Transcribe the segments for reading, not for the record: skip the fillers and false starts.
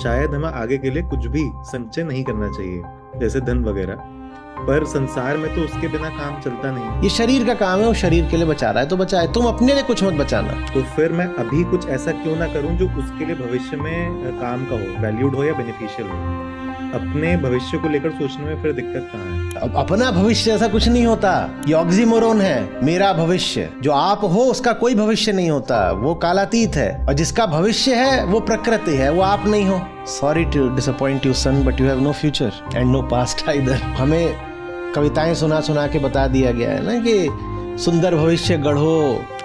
शायद हमें आगे के लिए कुछ भी संचय नहीं करना चाहिए, जैसे धन वगैरह। पर संसार में तो उसके बिना काम चलता नहीं। ये शरीर का काम है, वो शरीर के लिए बचा रहा है तो बचाए, तुम अपने लिए कुछ मत बचाना। तो फिर मैं अभी कुछ ऐसा क्यों ना करूं जो उसके लिए भविष्य में काम का हो, वैल्यूड हो या बेनिफिशियल हो। अपने भविष्य को लेकर सोचने में फिर दिक्कत कहाँ है? अब अपना भविष्य ऐसा कुछ नहीं होता, ये ऑक्सीमोरोन है। मेरा भविष्य, जो आप हो उसका कोई भविष्य नहीं होता, वो कालातीत है। और जिसका भविष्य है वो प्रकृति है, वो आप नहीं हो। Sorry to disappoint you son, but you have no future and no past either. हमें कविताएं सुना सुना के बता दिया गया है ना कि सुंदर भविष्य गढ़ो,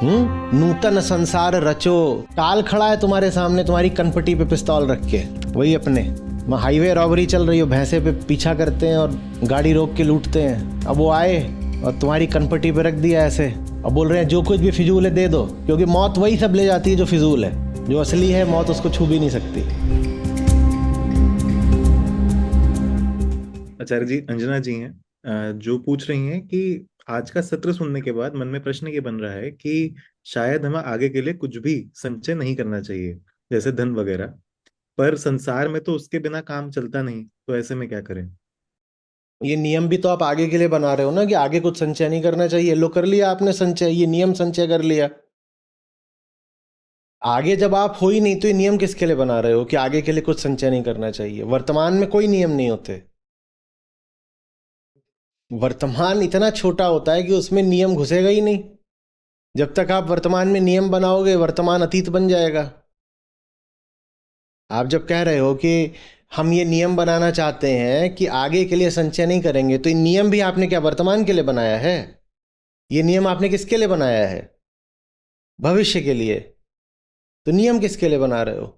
नूतन संसार रचो। काल खड़ा है तुम्हारे सामने, तुम्हारी कनपटी पे पिस्तौल रख के, वही अपने हाईवे रॉबरी चल रही हो, भैंसे पे पीछा करते हैं और गाड़ी रोक के लूटते हैं। अब वो आए और तुम्हारी कनपटी पे रख दिया ऐसे, अब बोल रहे हैं जो कुछ भी फिजूल है दे दो, क्योंकि मौत वही सब ले जाती है जो फिजूल है। जो असली है मौत उसको छू भी नहीं सकती। आचार्य जी, अंजना जी हैं जो पूछ रही हैं कि आज का सत्र सुनने के बाद मन में प्रश्न ये बन रहा है कि शायद हमें आगे के लिए कुछ भी संचय नहीं करना चाहिए, जैसे धन वगैरह। पर संसार में तो उसके बिना काम चलता नहीं, तो ऐसे में क्या करें? ये नियम भी तो आप आगे के लिए बना रहे हो ना कि आगे कुछ संचय नहीं करना चाहिए। लो कर लिया आपने संचय, ये नियम संचय कर लिया। आगे जब आप हो ही नहीं तो ये नियम किसके लिए बना रहे हो कि आगे के लिए कुछ संचय नहीं करना चाहिए? वर्तमान में कोई नियम नहीं होते। वर्तमान इतना छोटा होता है कि उसमें नियम घुसेगा ही नहीं। जब तक आप वर्तमान में नियम बनाओगे, वर्तमान अतीत बन जाएगा। आप जब कह रहे हो कि हम ये नियम बनाना चाहते हैं कि आगे के लिए संचय नहीं करेंगे, तो ये नियम भी आपने क्या वर्तमान के लिए बनाया है? ये नियम आपने किसके लिए बनाया है? भविष्य के लिए। तो नियम किसके लिए बना रहे हो?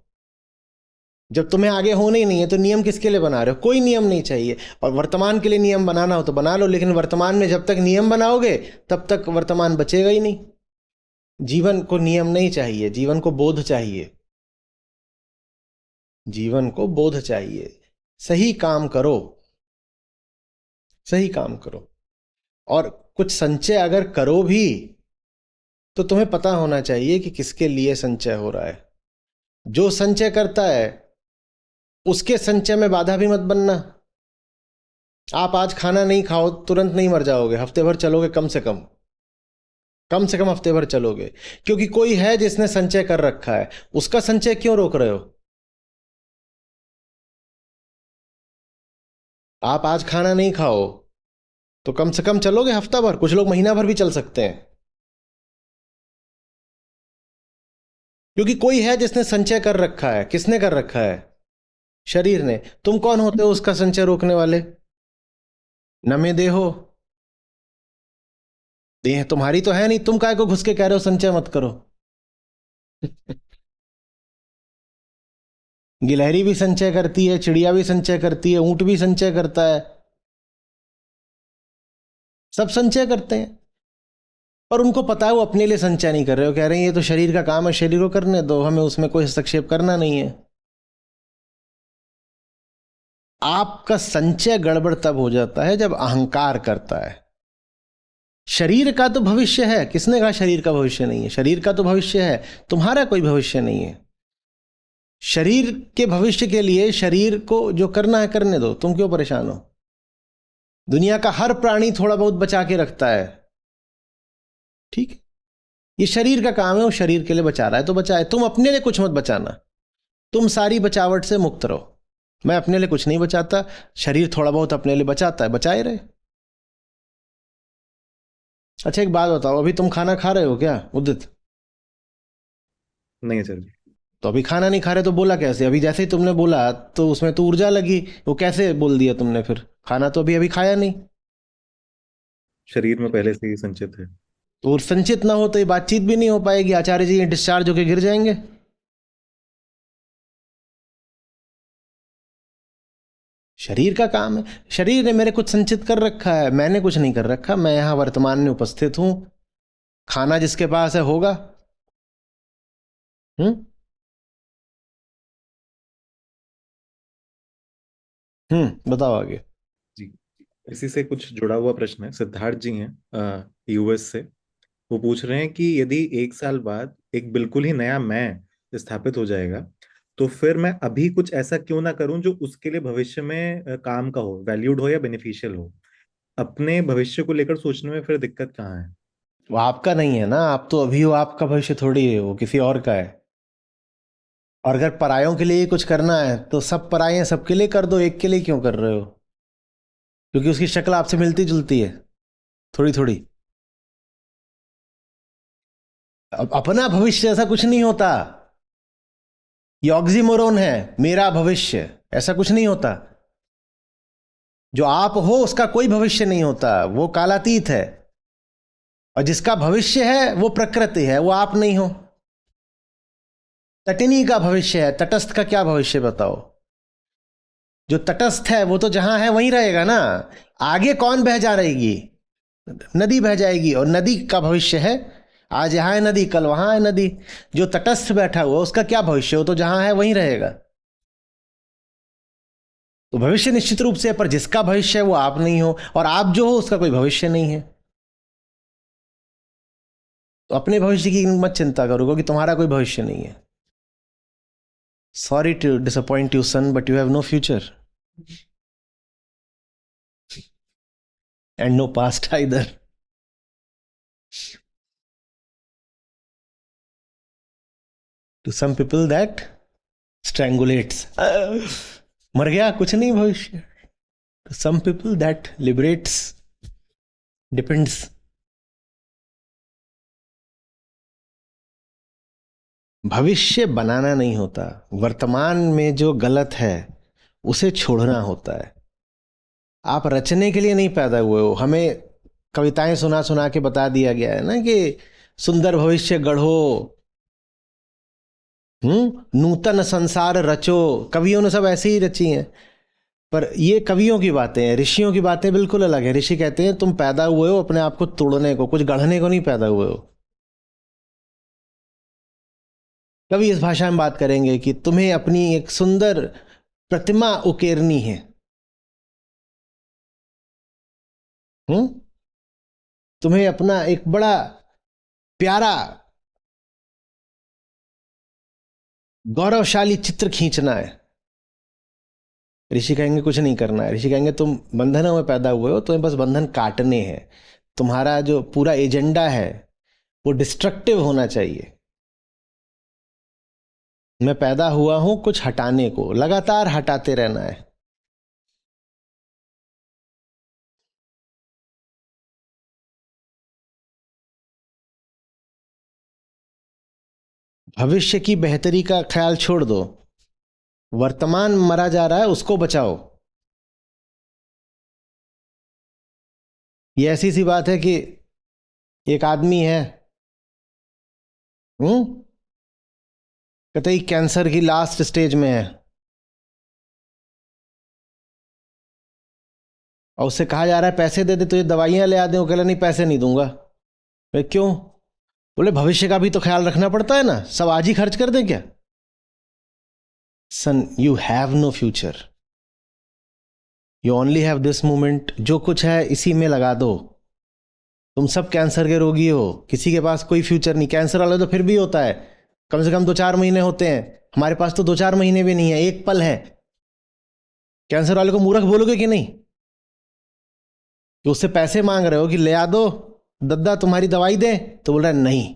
जब तुम्हें आगे होना ही नहीं है तो नियम किसके लिए बना रहे हो? कोई नियम नहीं चाहिए। और वर्तमान के लिए नियम बनाना हो तो बना लो, लेकिन वर्तमान में जब तक नियम बनाओगे तब तक वर्तमान बचेगा ही नहीं। जीवन को नियम नहीं चाहिए, जीवन को बोध चाहिए। जीवन को बोध चाहिए। सही काम करो, सही काम करो। और कुछ संचय अगर करो भी तो तुम्हें पता होना चाहिए कि किसके लिए संचय हो रहा है। जो संचय करता है उसके संचय में बाधा भी मत बनना। आप आज खाना नहीं खाओ तुरंत नहीं मर जाओगे, हफ्ते भर चलोगे, कम से कम हफ्ते भर चलोगे, क्योंकि कोई है जिसने संचय कर रखा है। उसका संचय क्यों रोक रहे हो? आप आज खाना नहीं खाओ तो कम से कम चलोगे हफ्ता भर, कुछ लोग महीना भर भी चल सकते हैं, क्योंकि कोई है जिसने संचय कर रखा है। किसने कर रखा है? शरीर ने। तुम कौन होते हो उसका संचय रोकने वाले? नमे देहो। देह तुम्हारी तो है नहीं, तुम काय को घुस के कह रहे हो संचय मत करो? गिलहरी भी संचय करती है, चिड़िया भी संचय करती है, ऊंट भी संचय करता है, सब संचय करते हैं। पर उनको पता है वो अपने लिए संचय नहीं कर रहे हो, कह रहे हैं ये तो शरीर का काम है, शरीर को करने दो, हमें उसमें कोई हस्तक्षेप करना नहीं है। आपका संचय गड़बड़ तब हो जाता है जब अहंकार करता है। शरीर का तो भविष्य है, किसने कहा शरीर का भविष्य नहीं है? शरीर का तो भविष्य है, तुम्हारा कोई भविष्य नहीं है। शरीर के भविष्य के लिए शरीर को जो करना है करने दो, तुम क्यों परेशान हो? दुनिया का हर प्राणी थोड़ा बहुत बचा के रखता है, ठीक है? ये शरीर का काम है, वो शरीर के लिए बचा रहा है तो बचाए, तुम अपने लिए कुछ मत बचाना। तुम सारी बचावट से मुक्त रहो। मैं अपने लिए कुछ नहीं बचाता, शरीर थोड़ा बहुत अपने लिए बचाता है, बचाए रहे। अच्छा एक बात बताओ, अभी तुम खाना खा रहे हो क्या उदित? नहीं आचार्य जी। तो अभी खाना नहीं खा रहे तो बोला कैसे? अभी जैसे ही तुमने बोला तो उसमें तो ऊर्जा लगी, वो कैसे बोल दिया तुमने? फिर खाना तो अभी अभी खाया नहीं। शरीर में पहले से ही संचित है। तो संचित ना हो तो ये बातचीत भी नहीं हो पाएगी, आचार्य जी डिस्चार्ज होके गिर जाएंगे। शरीर का काम है, शरीर ने मेरे कुछ संचित कर रखा है, मैंने कुछ नहीं कर रखा। मैं यहां वर्तमान में उपस्थित हूं, खाना जिसके पास है होगा। हम्म। बताओ आगे। जी। इसी से कुछ जुड़ा हुआ प्रश्न है। सिद्धार्थ जी हैं यूएस से। वो पूछ रहे हैं कि यदि 1 साल बाद एक बिल्कुल ही नया मैं स्थापित हो जाएगा, तो फिर मैं अभी कुछ ऐसा क्यों ना करूं जो उसके लिए भविष्य में काम का हो, वैल्यूड हो या बेनिफिशियल हो। अपने भविष्य को लेकर सोचने में फिर दिक्कत कहाँ है? वो आपका नहीं है ना, आप तो अभी हो, आपका भविष्य थोड़ी है, वो किसी और का है। और अगर परायों के लिए ही कुछ करना है तो सब पराये हैं, सबके लिए कर दो, एक के लिए क्यों कर रहे हो? क्योंकि उसकी शक्ल आपसे मिलती जुलती है, थोड़ी थोड़ी। अब अपना भविष्य ऐसा कुछ नहीं होता, ये ऑक्सीमोरोन है, मेरा भविष्य ऐसा कुछ नहीं होता। जो आप हो उसका कोई भविष्य नहीं होता, वो कालातीत है। और जिसका भविष्य है वो प्रकृति है, वो आप नहीं हो। तटिनी का भविष्य है, तटस्थ का क्या भविष्य बताओ? जो तटस्थ है वो तो जहां है वहीं रहेगा ना। आगे कौन बह जा रहेगी? नदी बह जाएगी, और नदी का भविष्य है आज यहां है नदी, कल वहां है नदी। जो तटस्थ बैठा हुआ उसका क्या भविष्य? वो तो जहां है वहीं रहेगा। तो भविष्य निश्चित रूप से है, पर जिसका भविष्य है वो आप नहीं हो, और आप जो हो उसका कोई भविष्य नहीं है। तो अपने भविष्य की मत चिंता करो, क्योंकि तुम्हारा कोई भविष्य नहीं है। Sorry to disappoint you son, but you have no future and no past either. To some people that strangulates, मर गया कुछ नहीं भविष्य। To some people that liberates, depends. भविष्य बनाना नहीं होता, वर्तमान में जो गलत है उसे छोड़ना होता है। आप रचने के लिए नहीं पैदा हुए हो। हमें कविताएं सुना सुना के बता दिया गया है ना कि सुंदर भविष्य गढ़ो, नूतन संसार रचो। कवियों ने सब ऐसे ही रची हैं। पर ये कवियों की बातें हैं, ऋषियों की बातें बिल्कुल अलग है। ऋषि कहते हैं तुम पैदा हुए हो अपने आप को तोड़ने को, कुछ गढ़ने को नहीं पैदा हुए हो। कवि इस भाषा में बात करेंगे कि तुम्हें अपनी एक सुंदर प्रतिमा उकेरनी है। हम्म तुम्हें अपना एक बड़ा प्यारा गौरवशाली चित्र खींचना है। ऋषि कहेंगे कुछ नहीं करना है। ऋषि कहेंगे तुम बंधनों में पैदा हुए हो, तुम्हें बस बंधन काटने हैं। तुम्हारा जो पूरा एजेंडा है वो डिस्ट्रक्टिव होना चाहिए। मैं पैदा हुआ हूं कुछ हटाने को, लगातार हटाते रहना है। भविष्य की बेहतरी का ख्याल छोड़ दो, वर्तमान मरा जा रहा है उसको बचाओ। ये ऐसी सी बात है कि एक आदमी है, कतई कैंसर की लास्ट स्टेज में है, और उससे कहा जा रहा है पैसे दे दे तुझे दवाइयां ले आ दे। वो कह रहा नहीं पैसे नहीं दूंगा। क्यों? बोले भविष्य का भी तो ख्याल रखना पड़ता है ना, सब आज ही खर्च कर दें क्या? Son you have no future, you only have this moment. जो कुछ है इसी में लगा दो। तुम सब कैंसर के रोगी हो, किसी के पास कोई फ्यूचर नहीं। कैंसर वाले तो फिर भी होता है, कम से कम 2-4 महीने होते हैं। हमारे पास तो 2-4 महीने भी नहीं है, एक पल है। कैंसर वाले को मूर्ख बोलोगे कि नहीं? कि उससे पैसे मांग रहे हो कि ले आ दो दद्दा तुम्हारी दवाई दे, तो बोल रहा है नहीं,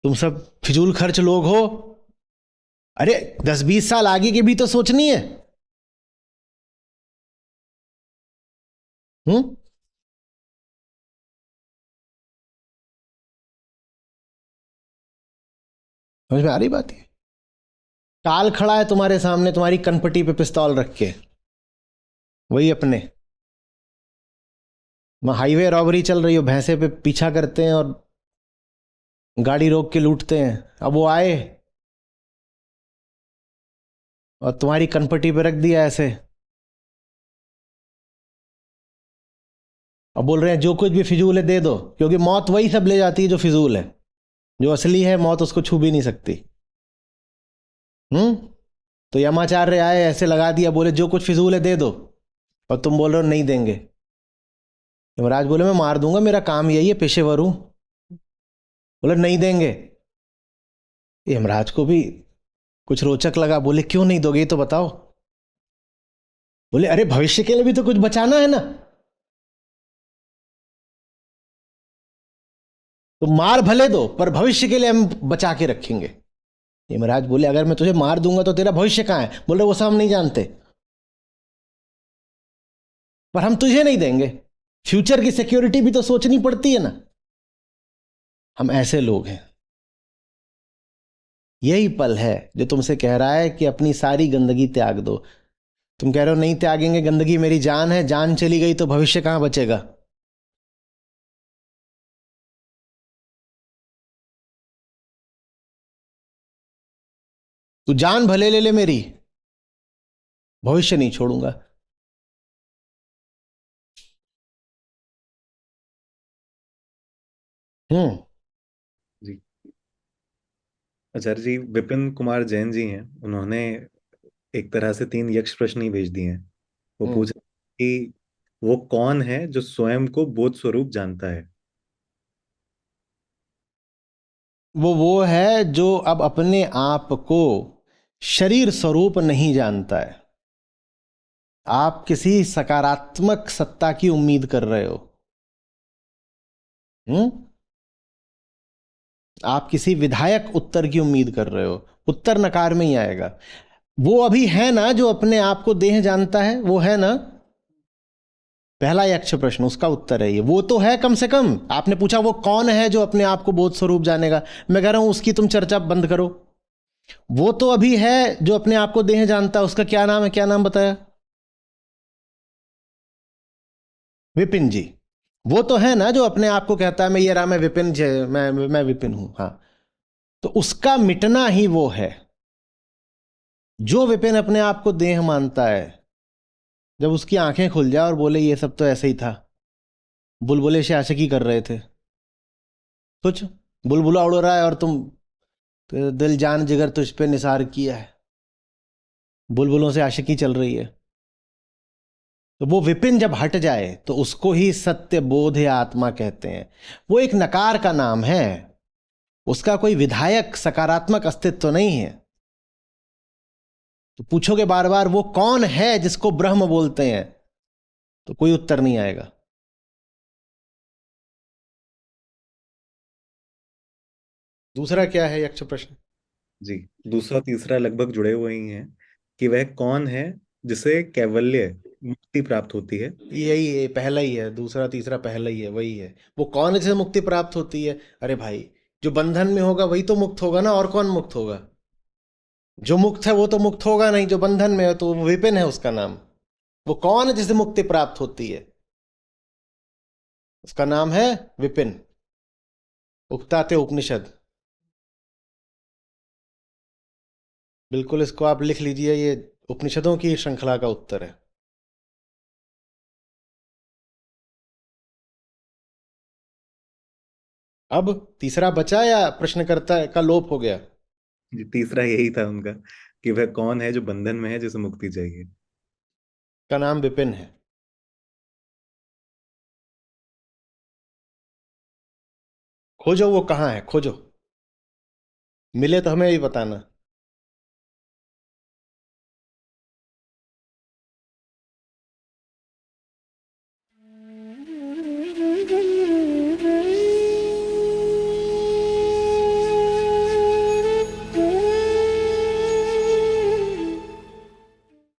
तुम सब फिजूल खर्च लोग हो। अरे 10-20 साल आगे की भी तो सोचनी है। हम्म समझ में आ रही बात है? काल खड़ा है तुम्हारे सामने, तुम्हारी कनपटी पे पिस्तौल रख के, वही अपने वहाँ हाईवे रॉबरी चल रही हो, भैंसे पे पीछा करते हैं और गाड़ी रोक के लूटते हैं। अब वो आए और तुम्हारी कनपटी पे रख दिया ऐसे, अब बोल रहे हैं जो कुछ भी फिजूल है दे दो। क्योंकि मौत वही सब ले जाती है जो फिजूल है, जो असली है मौत उसको छू भी नहीं सकती। हम्म तो यमाचार्य आए, ऐसे लगा दिया, बोले जो कुछ फिजूल है दे दो, और तुम बोल रहे हो नहीं देंगे। यमराज बोले मैं मार दूंगा, मेरा काम यही है, पेशेवर हूं। बोले नहीं देंगे। यमराज को भी कुछ रोचक लगा, बोले क्यों नहीं दोगे, ये तो बताओ। बोले अरे भविष्य के लिए भी तो कुछ बचाना है ना, तो मार भले दो पर भविष्य के लिए हम बचा के रखेंगे। यमराज बोले अगर मैं तुझे मार दूंगा तो तेरा भविष्य कहाँ है? बोले वो सब हम नहीं जानते, पर हम तुझे नहीं देंगे। फ्यूचर की सिक्योरिटी भी तो सोचनी पड़ती है ना। हम ऐसे लोग हैं। यही पल है जो तुमसे कह रहा है कि अपनी सारी गंदगी त्याग दो। तुम कह रहे हो नहीं त्यागेंगे, गंदगी मेरी जान है, जान चली गई तो भविष्य कहां बचेगा? तू जान भले ले ले मेरी, भविष्य नहीं छोड़ूंगा। हम्म। जी। आचार्य जी, विपिन कुमार जैन जी हैं, उन्होंने एक तरह से तीन यक्ष प्रश्न ही भेज दिए हैं। वो हम्म। पूछ रहे हैं कि वो कौन है जो स्वयं को बोध स्वरूप जानता है। वो है जो अब अपने आप को शरीर स्वरूप नहीं जानता है। आप किसी सकारात्मक सत्ता की उम्मीद कर रहे हो। हम्म। आप किसी विधायक उत्तर की उम्मीद कर रहे हो, उत्तर नकार में ही आएगा। वो अभी है ना जो अपने आप को देह जानता है, वो है ना। पहला यक्ष प्रश्न, उसका उत्तर है ये, वो तो है। कम से कम आपने पूछा वो कौन है जो अपने आप को बोध स्वरूप जानेगा, मैं कह रहा हूं उसकी तुम चर्चा बंद करो। वो तो अभी है जो अपने आप को देह जानता है, उसका क्या नाम है, क्या नाम बताया? विपिन जी। वो तो है ना जो अपने आप को कहता है मैं ये रहा, मैं विपिन मैं विपिन हूं, हाँ। तो उसका मिटना ही वो है। जो विपिन अपने आप को देह मानता है, जब उसकी आंखें खुल जाए और बोले ये सब तो ऐसे ही था, बुलबुले से आशिकी कर रहे थे, कुछ बुलबुला उड़ रहा है और तुम दिल जान जिगर तुझ पे निसार किया है, बुलबुलों से आशिकी चल रही है। तो वो विपिन जब हट जाए तो उसको ही सत्य बोध या आत्मा कहते हैं। वो एक नकार का नाम है, उसका कोई विधायक सकारात्मक अस्तित्व नहीं है। तो पूछोगे बार बार वो कौन है जिसको ब्रह्म बोलते हैं, तो कोई उत्तर नहीं आएगा। दूसरा क्या है यक्ष प्रश्न? जी। दूसरा तीसरा लगभग जुड़े हुए ही हैं कि वह कौन है जिसे कैवल्य मुक्ति प्राप्त होती है। यही है, पहला ही है, दूसरा तीसरा पहला ही है, वही है। वो कौन है जिसे मुक्ति प्राप्त होती है? अरे भाई, जो बंधन में होगा वही तो मुक्त होगा ना, और कौन मुक्त होगा? जो मुक्त है वो तो मुक्त होगा नहीं, जो बंधन में है तो वो विपिन है उसका नाम। वो कौन है जिसे मुक्ति प्राप्त होती है? उसका नाम है विपिन। उक्ताते उपनिषद। बिल्कुल, इसको आप लिख लीजिए, ये उपनिषदों की श्रृंखला का उत्तर है। अब तीसरा बचा या प्रश्नकर्ता का लोप हो गया? जी, तीसरा यही था उनका कि वह कौन है जो बंधन में है जिसे मुक्ति चाहिए। का नाम विपिन है। खोजो वो कहाँ है, खोजो, मिले तो हमें भी बताना।